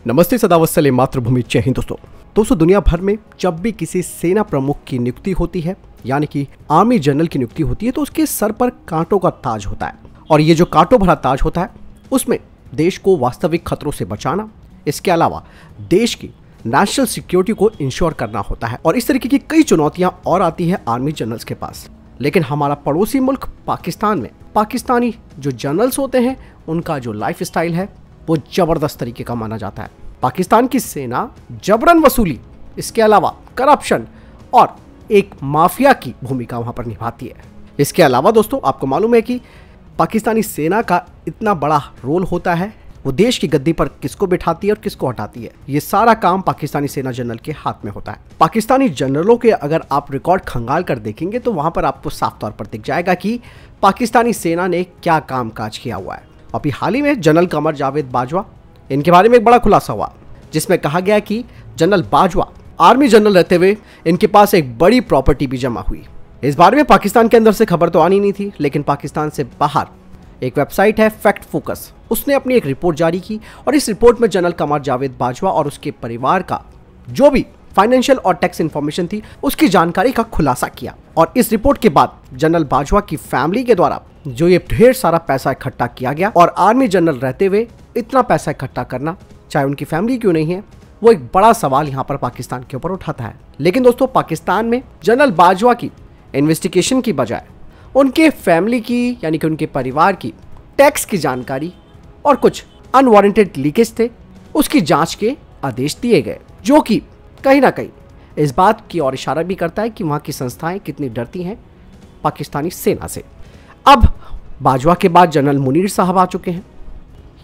नमस्ते, सदावत्सले मातृभूमि, जय हिंद। दोस्तों दुनिया भर में जब भी किसी सेना प्रमुख की नियुक्ति होती है, यानी कि आर्मी जनरल की नियुक्ति होती है, तो उसके सर पर कांटों का ताज होता है। और ये जो कांटों भरा ताज होता है उसमें देश को वास्तविक खतरों से बचाना, इसके अलावा देश की नेशनल सिक्योरिटी को इंश्योर करना होता है। और इस तरीके की कई चुनौतियां और आती है आर्मी जनरल्स के पास। लेकिन हमारा पड़ोसी मुल्क पाकिस्तान में पाकिस्तानी जो जनरल्स होते हैं उनका जो लाइफ स्टाइल है वो जबरदस्त तरीके का माना जाता है। पाकिस्तान की सेना जबरन वसूली, इसके अलावा करप्शन और एक माफिया की भूमिका वहां पर निभाती है। इसके अलावा दोस्तों आपको मालूम है कि पाकिस्तानी सेना का इतना बड़ा रोल होता है, वो देश की गद्दी पर किसको बिठाती है और किसको हटाती है, ये सारा काम पाकिस्तानी सेना जनरल के हाथ में होता है। पाकिस्तानी जनरलों के अगर आप रिकॉर्ड खंगाल कर देखेंगे तो वहां पर आपको साफ तौर पर दिख जाएगा कि पाकिस्तानी सेना ने क्या काम काज किया हुआ है। अभी हाल ही में जनरल कमर जावेद बाजवा, इनके बारे में एक बड़ा खुलासा हुआ जिसमें कहा गया कि जनरल बाजवा आर्मी जनरल रहते हुए इनके पास एक बड़ी प्रॉपर्टी भी जमा हुई। इस बारे में पाकिस्तान के अंदर से खबर तो आनी नहीं थी, लेकिन पाकिस्तान से बाहर एक वेबसाइट है फैक्ट फोकस, उसने अपनी एक रिपोर्ट जारी की और इस रिपोर्ट में जनरल कमर जावेद बाजवा और उसके परिवार का जो भी फाइनेंशियल और टैक्स इंफॉर्मेशन थी उसकी जानकारी का खुलासा किया। और इस रिपोर्ट के बाद जनरल बाजवा की फैमिली के द्वारा जो ये ढेर सारा पैसा इकट्ठा किया गया, और आर्मी जनरल रहते हुए इतना पैसा इकट्ठा करना, चाहे उनकी फैमिली क्यों नहीं है, वो एक बड़ा सवाल यहाँ पर पाकिस्तान के ऊपर उठाता है। लेकिन दोस्तों पाकिस्तान में जनरल बाजवा की इन्वेस्टिगेशन की बजाय उनके फैमिली की, यानी कि उनके परिवार की टैक्स की जानकारी और कुछ अनवारंटेड लीकेज थे, उसकी जांच के आदेश दिए गए, जो कि कहीं ना कहीं इस बात की ओर इशारा भी करता है कि वहाँ की संस्थाएं कितनी डरती हैं पाकिस्तानी सेना से। अब बाजवा के बाद जनरल मुनीर साहब आ चुके हैं।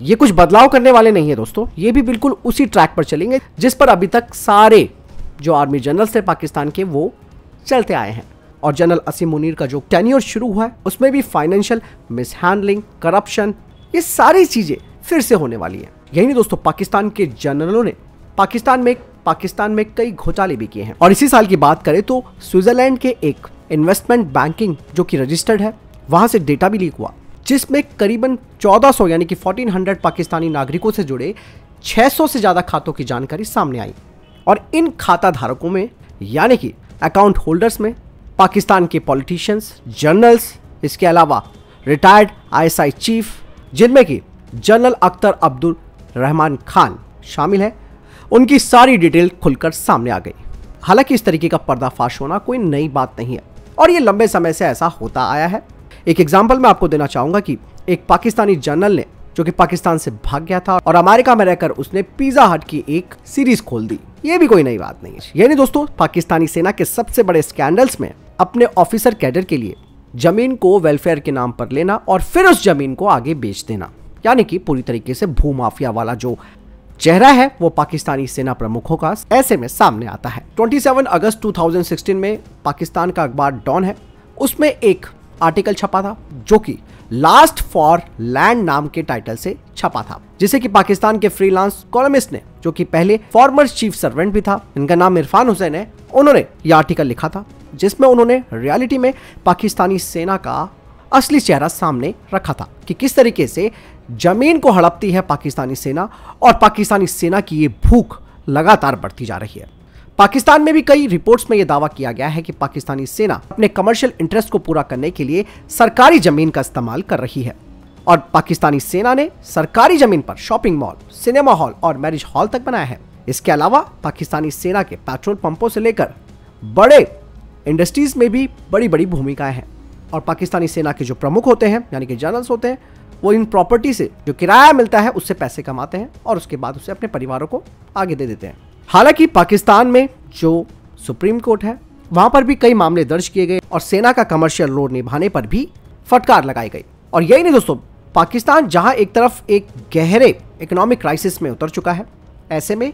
ये कुछ बदलाव करने वाले नहीं है दोस्तों, ये भी बिल्कुल उसी ट्रैक पर चलेंगे जिस पर अभी तक सारे जो आर्मी जनरल्स थे पाकिस्तान के वो चलते आए हैं। और जनरल असीम मुनीर का जो टेन्योर शुरू हुआ है उसमें भी फाइनेंशियल मिसहैंडलिंग, करप्शन, ये सारी चीजें फिर से होने वाली है। यही नहीं दोस्तों, पाकिस्तान के जनरलों ने पाकिस्तान में कई घोटाले भी किए हैं। और इसी साल की बात करें तो स्विट्जरलैंड के एक इन्वेस्टमेंट बैंकिंग जो कि रजिस्टर्ड है, वहां से डेटा भी लीक हुआ जिसमें करीबन 1400 यानी कि 1400 पाकिस्तानी नागरिकों से जुड़े 600 से ज्यादा खातों की जानकारी सामने आई। और इन खाता धारकों में, यानी कि अकाउंट होल्डर्स में, पाकिस्तान के पॉलिटिशियंस, जनरल्स, इसके अलावा रिटायर्ड आईएसआई चीफ जिनमें कि जनरल अख्तर अब्दुल रहमान खान शामिल है, उनकी सारी डिटेल खुलकर सामने आ गई। हालांकि इस तरीके का पर्दाफाश होना कोई नई बात नहीं है और ये लंबे समय से ऐसा होता आया है। एक एग्जांपल मैं आपको देना चाहूंगा कि एक पाकिस्तानी जनरल ने, जो कि पाकिस्तान से भाग गया था और अमेरिका में रहकर उसने पिज्जा हट की एक सीरीज खोल दी, ये भी कोई नई बात नहीं है। यानी दोस्तों पाकिस्तानी सेना के सबसे बड़े स्कैंडल्स में अपने ऑफिसर कैडर के लिए जमीन को वेलफेयर के नाम पर लेना और फिर उस जमीन को आगे बेच देना, यानी कि पूरी तरीके से भूमाफिया वाला जो चेहरा है वो पाकिस्तानी सेना प्रमुखों का ऐसे में सामने आता है। 27 अगस्त 2016 में पाकिस्तान का अखबार डॉन है, उसमें एक आर्टिकल छपा था जो कि लास्ट फॉर लैंड नाम के टाइटल से छपा था, जिसे कि पाकिस्तान के फ्रीलांस कॉलमिस्ट ने, जो कि पहले फॉर्मर चीफ सर्वेंट भी था, इनका नाम इरफान हुसैन है, उन्होंने यह आर्टिकल लिखा था जिसमें उन्होंने रियलिटी में पाकिस्तानी सेना का असली चेहरा सामने रखा था कि किस तरीके से जमीन को हड़पती है पाकिस्तानी सेना और पाकिस्तानी सेना की ये भूख लगातार बढ़ती जा रही है। पाकिस्तान में भी कई रिपोर्ट्स में यह दावा किया गया है कि पाकिस्तानी सेना अपने कमर्शियल इंटरेस्ट को पूरा करने के लिए सरकारी जमीन का इस्तेमाल कर रही है और पाकिस्तानी सेना ने सरकारी जमीन पर शॉपिंग मॉल, सिनेमा हॉल और मैरिज हॉल तक बनाया है। इसके अलावा पाकिस्तानी सेना के पेट्रोल पंपों से लेकर बड़े इंडस्ट्रीज में भी बड़ी बड़ी भूमिकाएं हैं। और पाकिस्तानी सेना के जो प्रमुख होते हैं, यानी कि जनरल्स होते हैं, वो इन प्रॉपर्टी से जो किराया मिलता है उससे पैसे कमाते हैं और उसके बाद उसे अपने परिवारों को आगे दे देते हैं। हालांकि पाकिस्तान में जो सुप्रीम कोर्ट है वहां पर भी कई मामले दर्ज किए गए और सेना का कमर्शियल रोल निभाने पर भी फटकार लगाई गई। और यही नहीं दोस्तों, पाकिस्तान जहां एक तरफ एक गहरे इकोनॉमिक क्राइसिस में उतर चुका है, ऐसे में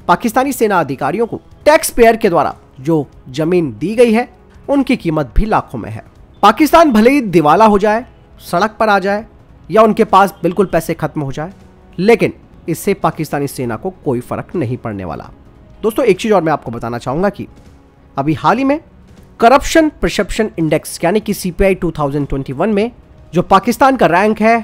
पाकिस्तानी सेना अधिकारियों को टैक्स पेयर के द्वारा जो जमीन दी गई है उनकी कीमत भी लाखों में है। पाकिस्तान भले ही दिवाला हो जाए, सड़क पर आ जाए या उनके पास बिल्कुल पैसे खत्म हो जाए, लेकिन इससे पाकिस्तानी सेना को कोई फर्क नहीं पड़ने वाला। दोस्तों एक चीज और मैं आपको बताना चाहूंगा कि अभी हाल ही में करप्शन परसेप्शन इंडेक्स यानी कि CPI 2021 में जो पाकिस्तान का रैंक है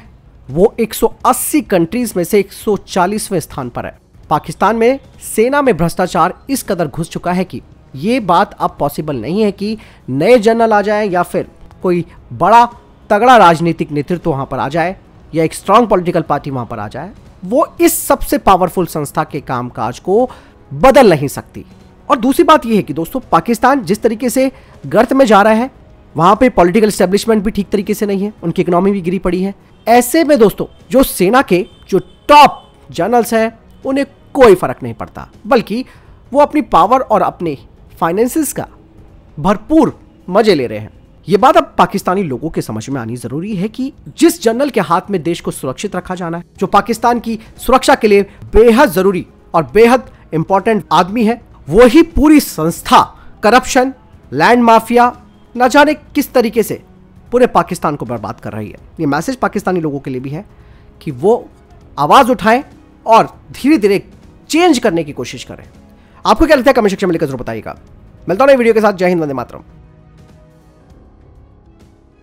वो 180 कंट्रीज में से 140वें स्थान पर है। पाकिस्तान में सेना में भ्रष्टाचार इस कदर घुस चुका है कि ये बात अब पॉसिबल नहीं है कि नए जनरल आ जाए या फिर कोई बड़ा तगड़ा राजनीतिक नेतृत्व वहां पर आ जाए या एक स्ट्रांग पॉलिटिकल पार्टी वहां पर आ जाए। वो इस सबसे पावरफुल संस्था के कामकाज को बदल नहीं सकती। और दूसरी बात यह है कि दोस्तों, पाकिस्तान जिस तरीके से गर्त में जा रहा है, वहां पे पॉलिटिकल एस्टेब्लिशमेंट भी ठीक तरीके से नहीं है, उनकी इकोनॉमी भी गिरी पड़ी है। ऐसे में दोस्तों, जो सेना के जो टॉप जनरल्स हैं उन्हें कोई फर्क नहीं पड़ता, बल्कि वो अपनी पावर और अपने फाइनेंसेस का भरपूर मजे ले रहे हैं। ये बात अब पाकिस्तानी लोगों के समझ में आनी जरूरी है कि जिस जनरल के हाथ में देश को सुरक्षित रखा जाना है, जो पाकिस्तान की सुरक्षा के लिए बेहद जरूरी और बेहद इंपॉर्टेंट आदमी है, वही पूरी संस्था करप्शन, लैंड माफिया, न जाने किस तरीके से पूरे पाकिस्तान को बर्बाद कर रही है। ये मैसेज पाकिस्तानी लोगों के लिए भी है कि वो आवाज उठाएं और धीरे धीरे चेंज करने की कोशिश करें। आपको क्या लगता है, कमेंट सेक्शन में लिखकर जरूर बताइएगा। मिलता हूं नई वीडियो के साथ। जय हिंद, वंदे मातरम।